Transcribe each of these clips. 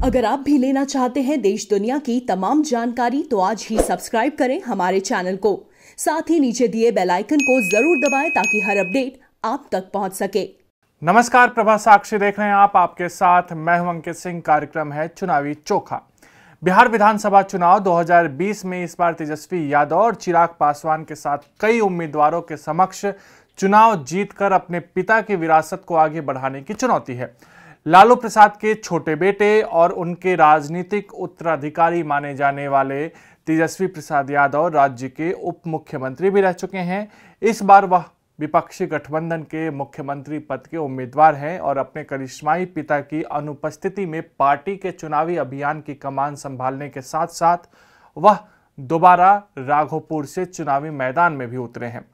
अगर आप भी लेना चाहते हैं देश दुनिया की तमाम जानकारी तो आज ही सब्सक्राइब करें हमारे चैनल को। साथ ही नीचे दिए बेल आइकन को जरूर दबाएं ताकि हर अपडेट आप तक पहुंच सके। नमस्कार, प्रभा साक्षी देख रहे हैं आप। आपके साथ मैं हूं अंकित सिंह। कार्यक्रम है चुनावी चोखा। बिहार विधानसभा चुनाव 2020 में इस बार तेजस्वी यादव और चिराग पासवान के साथ कई उम्मीदवारों के समक्ष चुनाव जीतकर अपने पिता की विरासत को आगे बढ़ाने की चुनौती है। लालू प्रसाद के छोटे बेटे और उनके राजनीतिक उत्तराधिकारी माने जाने वाले तेजस्वी प्रसाद यादव राज्य के उप मुख्यमंत्री भी रह चुके हैं। इस बार वह विपक्षी गठबंधन के मुख्यमंत्री पद के उम्मीदवार हैं और अपने करिश्माई पिता की अनुपस्थिति में पार्टी के चुनावी अभियान की कमान संभालने के साथ साथ वह दोबारा राघोपुर से चुनावी मैदान में भी उतरे हैं।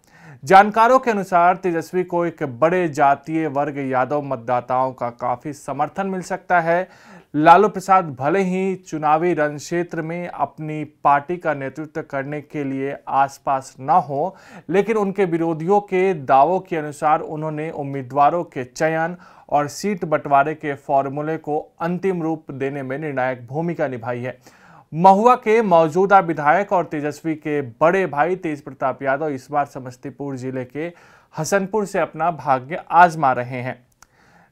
जानकारों के अनुसार तेजस्वी को एक बड़े जातीय वर्ग यादव मतदाताओं का काफी समर्थन मिल सकता है। लालू प्रसाद भले ही चुनावी रण क्षेत्र में अपनी पार्टी का नेतृत्व करने के लिए आसपास न हो, लेकिन उनके विरोधियों के दावों के अनुसार उन्होंने उम्मीदवारों के चयन और सीट बंटवारे के फॉर्मूले को अंतिम रूप देने में निर्णायक भूमिका निभाई है। महुआ के मौजूदा विधायक और तेजस्वी के बड़े भाई तेज प्रताप यादव इस बार समस्तीपुर जिले के हसनपुर से अपना भाग्य आजमा रहे हैं।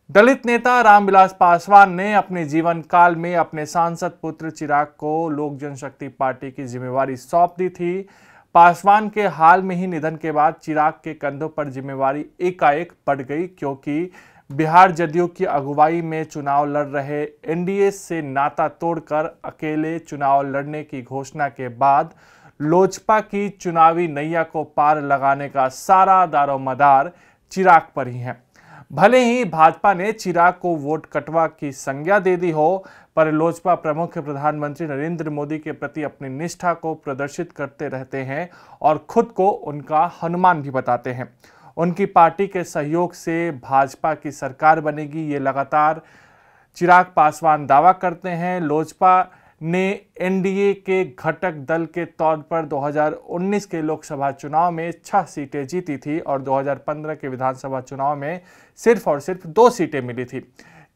दलित नेता रामविलास पासवान ने अपने जीवन काल में अपने सांसद पुत्र चिराग को लोक जनशक्ति पार्टी की जिम्मेवारी सौंप दी थी। पासवान के हाल में ही निधन के बाद चिराग के कंधों पर जिम्मेवारी एकाएक बढ़ गई, क्योंकि बिहार जदयू की अगुवाई में चुनाव लड़ रहे एनडीए से नाता तोड़कर अकेले चुनाव लड़ने की घोषणा के बाद लोजपा की चुनावी नैया को पार लगाने का सारा दारोमदार चिराग पर ही है। भले ही भाजपा ने चिराग को वोट कटवा की संज्ञा दे दी हो, पर लोजपा प्रमुख प्रधानमंत्री नरेंद्र मोदी के प्रति अपनी निष्ठा को प्रदर्शित करते रहते हैं और खुद को उनका हनुमान भी बताते हैं। उनकी पार्टी के सहयोग से भाजपा की सरकार बनेगी, ये लगातार चिराग पासवान दावा करते हैं। लोजपा ने एनडीए के घटक दल के तौर पर 2019 के लोकसभा चुनाव में 6 सीटें जीती थी और 2015 के विधानसभा चुनाव में सिर्फ और सिर्फ 2 सीटें मिली थी।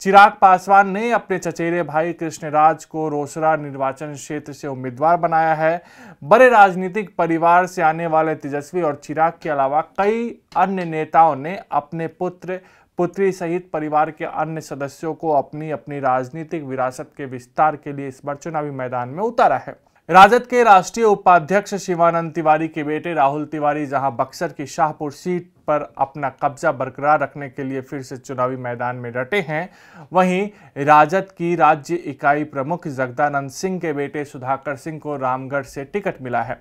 चिराग पासवान ने अपने चचेरे भाई कृष्णराज को रोसड़ा निर्वाचन क्षेत्र से उम्मीदवार बनाया है। बड़े राजनीतिक परिवार से आने वाले तेजस्वी और चिराग के अलावा कई अन्य नेताओं ने अपने पुत्र पुत्री सहित परिवार के अन्य सदस्यों को अपनी अपनी राजनीतिक विरासत के विस्तार के लिए इस बार चुनावी मैदान में उतारा है। राजद के राष्ट्रीय उपाध्यक्ष शिवानंद तिवारी के बेटे राहुल तिवारी जहां बक्सर की शाहपुर सीट पर अपना कब्जा बरकरार रखने के लिए फिर से चुनावी मैदान में डटे हैं, वहीं राजद की राज्य इकाई प्रमुख जगदानंद सिंह के बेटे सुधाकर सिंह को रामगढ़ से टिकट मिला है।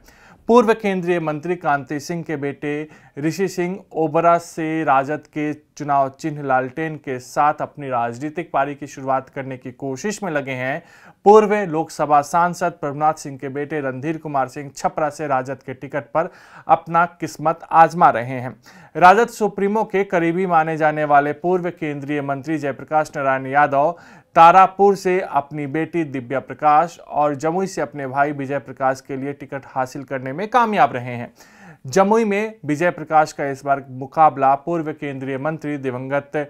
पूर्व केंद्रीय मंत्री कांति सिंह के बेटे ऋषि सिंह ओबरा से राजद के चुनाव चिन्ह लालटेन के साथ अपनी राजनीतिक पारी की शुरुआत करने की कोशिश में लगे हैं। पूर्व लोकसभा सांसद प्रभुनाथ सिंह के बेटे रणधीर कुमार सिंह छपरा से राजद के टिकट पर अपना किस्मत आजमा रहे हैं। राजद सुप्रीमो के करीबी माने जाने वाले पूर्व केंद्रीय मंत्री जयप्रकाश नारायण यादव तारापुर से अपनी बेटी दिव्या प्रकाश और जमुई से अपने भाई विजय प्रकाश के लिए टिकट हासिल करने में कामयाब रहे हैं। जमुई में विजय प्रकाश का इस बार मुकाबला पूर्व केंद्रीय मंत्री दिवंगत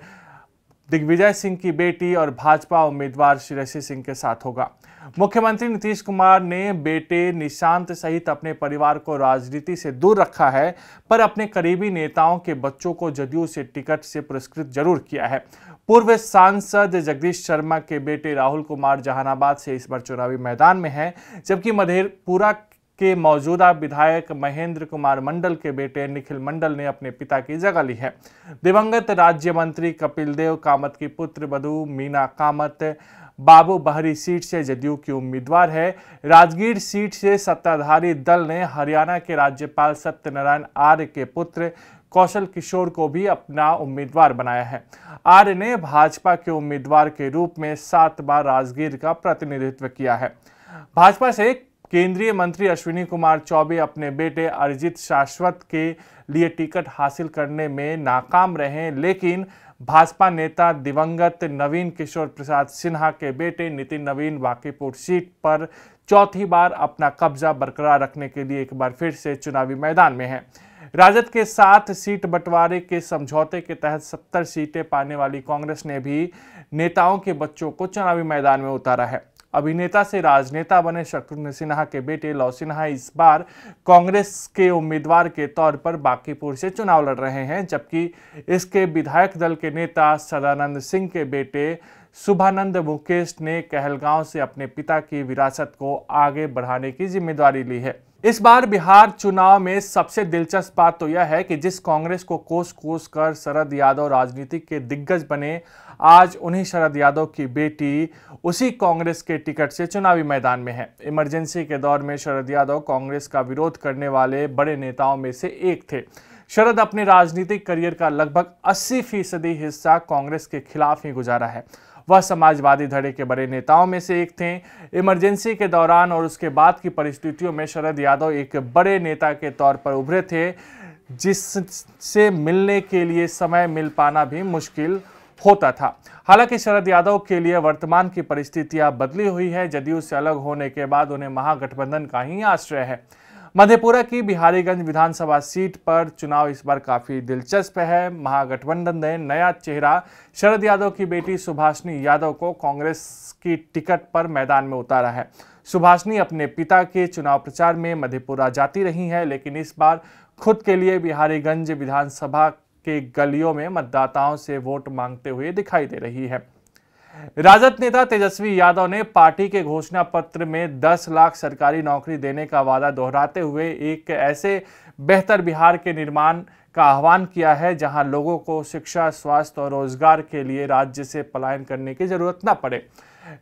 दिग्विजय सिंह की बेटी और भाजपा उम्मीदवार श्रेयसी सिंह के साथ होगा। मुख्यमंत्री नीतीश कुमार ने बेटे निशांत सहित अपने परिवार को राजनीति से दूर रखा है, पर अपने करीबी नेताओं के बच्चों को जदयू से टिकट से पुरस्कृत जरूर किया है। पूर्व सांसद जगदीश शर्मा के बेटे राहुल कुमार जहानाबाद से इस बार चुनावी मैदान में हैं, जबकि मधेपुरा के मौजूदा विधायक महेंद्र कुमार मंडल के बेटे निखिल मंडल ने अपने पिता की जगह ली है। दिवंगत राज्य मंत्री कपिल देव कामत की पुत्र वधू मीना कामत बाबू बहरी सीट से जदयू की उम्मीदवार है। राजगीर सीट से सत्ताधारी दल ने हरियाणा के राज्यपाल सत्यनारायण आर्य के पुत्र कौशल किशोर को भी अपना उम्मीदवार बनाया है। आर्य ने भाजपा के उम्मीदवार के रूप में 7 बार राजगीर का प्रतिनिधित्व किया है। भाजपा से केंद्रीय मंत्री अश्विनी कुमार चौबे अपने बेटे अरिजीत शाश्वत के लिए टिकट हासिल करने में नाकाम रहे, लेकिन भाजपा नेता दिवंगत नवीन किशोर प्रसाद सिन्हा के बेटे नितिन नवीन बांकीपुर सीट पर चौथी बार अपना कब्जा बरकरार रखने के लिए एक बार फिर से चुनावी मैदान में हैं। राजद के साथ सीट बंटवारे के समझौते के तहत 70 सीटें पाने वाली कांग्रेस ने भी नेताओं के बच्चों को चुनावी मैदान में उतारा है। अभिनेता से राजनेता बने शत्रुघ्न सिन्हा के बेटे लव सिन्हा इस बार कांग्रेस के उम्मीदवार के तौर पर बांकीपुर से चुनाव लड़ रहे हैं, जबकि इसके विधायक दल के नेता सदानंद सिंह के बेटे शुभानंद मुकेश ने कहलगांव से अपने पिता की विरासत को आगे बढ़ाने की जिम्मेदारी ली है। इस बार बिहार चुनाव में सबसे दिलचस्प बात तो यह है कि जिस कांग्रेस को कोस कोस कर शरद यादव राजनीति के दिग्गज बने, आज उन्हीं शरद यादव की बेटी उसी कांग्रेस के टिकट से चुनावी मैदान में है। इमरजेंसी के दौर में शरद यादव कांग्रेस का विरोध करने वाले बड़े नेताओं में से एक थे। शरद अपने राजनीतिक करियर का लगभग 80% हिस्सा कांग्रेस के खिलाफ ही गुजारा है। वह समाजवादी धड़े के बड़े नेताओं में से एक थे। इमरजेंसी के दौरान और उसके बाद की परिस्थितियों में शरद यादव एक बड़े नेता के तौर पर उभरे थे, जिससे मिलने के लिए समय मिल पाना भी मुश्किल होता था। हालांकि शरद यादव के लिए वर्तमान की परिस्थितियां बदली हुई है। जदयू से अलग होने के बाद उन्हें महागठबंधन का ही आश्रय है। मधेपुरा की बिहारीगंज विधानसभा सीट पर चुनाव इस बार काफी दिलचस्प है। महागठबंधन ने नया चेहरा शरद यादव की बेटी सुभाषिनी यादव को कांग्रेस की टिकट पर मैदान में उतारा है। सुभाषिनी अपने पिता के चुनाव प्रचार में मधेपुरा जाती रही है, लेकिन इस बार खुद के लिए बिहारीगंज विधानसभा के गलियों में मतदाताओं से वोट मांगते हुए दिखाई दे रही है। राजद नेता तेजस्वी यादव ने पार्टी के घोषणा पत्र में 10 लाख सरकारी नौकरी देने का वादा दोहराते हुए एक ऐसे बेहतर बिहार के निर्माण का आह्वान किया है जहां लोगों को शिक्षा, स्वास्थ्य और रोजगार के लिए राज्य से पलायन करने की जरूरत न पड़े।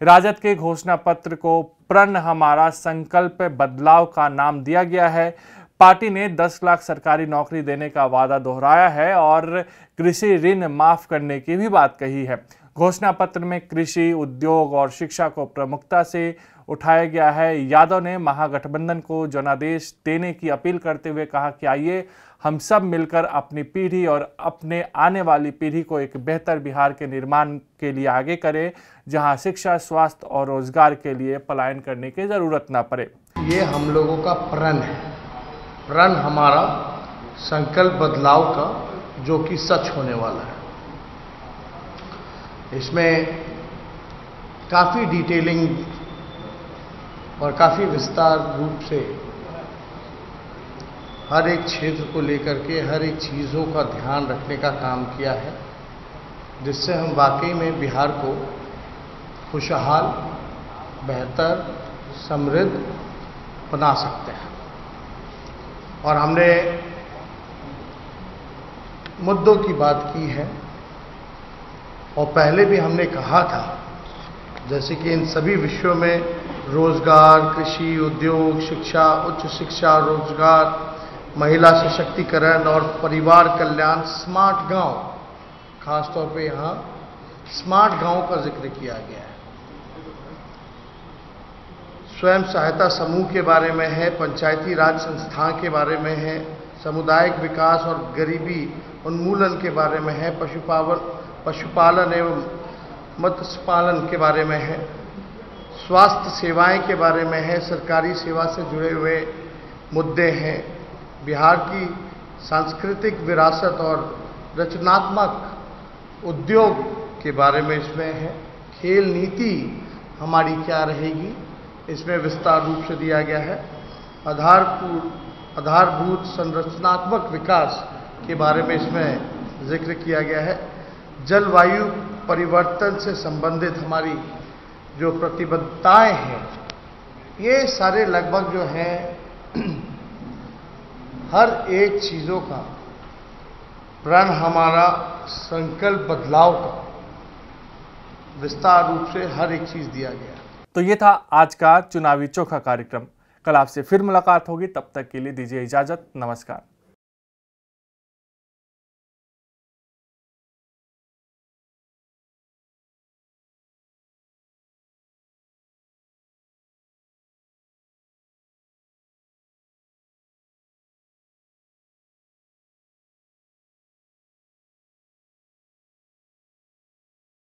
राजद के घोषणा पत्र को प्रण हमारा संकल्प बदलाव का नाम दिया गया है। पार्टी ने 10 लाख सरकारी नौकरी देने का वादा दोहराया है और कृषि ऋण माफ करने की भी बात कही है। घोषणा पत्र में कृषि, उद्योग और शिक्षा को प्रमुखता से उठाया गया है। यादव ने महागठबंधन को जनादेश देने की अपील करते हुए कहा कि आइए हम सब मिलकर अपनी पीढ़ी और अपने आने वाली पीढ़ी को एक बेहतर बिहार के निर्माण के लिए आगे करें, जहां शिक्षा, स्वास्थ्य और रोजगार के लिए पलायन करने की जरूरत ना पड़े। ये हम लोगों का प्रण है, प्रण हमारा संकल्प बदलाव का, जो कि सच होने वाला है। इसमें काफ़ी डिटेलिंग और काफ़ी विस्तार रूप से हर एक क्षेत्र को लेकर के हर एक चीज़ों का ध्यान रखने का काम किया है, जिससे हम वाकई में बिहार को खुशहाल, बेहतर, समृद्ध बना सकते हैं। और हमने मुद्दों की बात की है और पहले भी हमने कहा था, जैसे कि इन सभी विषयों में रोजगार, कृषि, उद्योग, शिक्षा, उच्च शिक्षा, रोजगार, महिला सशक्तिकरण और परिवार कल्याण, स्मार्ट गांव, खासतौर पे यहाँ स्मार्ट गांव का जिक्र किया गया है। स्वयं सहायता समूह के बारे में है, पंचायती राज संस्था के बारे में है, सामुदायिक विकास और गरीबी उन्मूलन के बारे में है, पशुपालन एवं मत्स्य पालन के बारे में है, स्वास्थ्य सेवाएं के बारे में है, सरकारी सेवा से जुड़े हुए मुद्दे हैं, बिहार की सांस्कृतिक विरासत और रचनात्मक उद्योग के बारे में इसमें है, खेल नीति हमारी क्या रहेगी इसमें विस्तार रूप से दिया गया है, आधारभूत संरचनात्मक विकास के बारे में इसमें जिक्र किया गया है, जलवायु परिवर्तन से संबंधित हमारी जो प्रतिबद्धताएं हैं, ये सारे लगभग जो है हर एक चीज़ों का प्रण हमारा संकल्प बदलाव का विस्तार रूप से हर एक चीज़ दिया गया। तो ये था आज का चुनावी चोखा कार्यक्रम। कल आपसे फिर मुलाकात होगी, तब तक के लिए दीजिए इजाजत। नमस्कार।